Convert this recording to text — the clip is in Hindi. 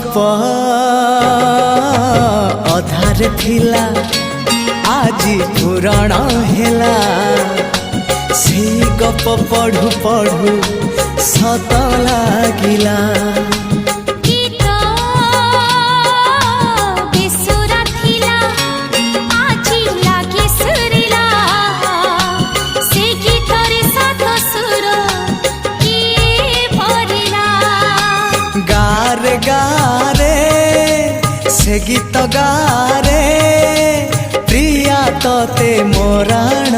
गप अधार थिला आजी पुराण हेला से गप पढ़ु पढ़ु सत लागिला गारे गारे से गीत गारे प्रिया तोते मोराण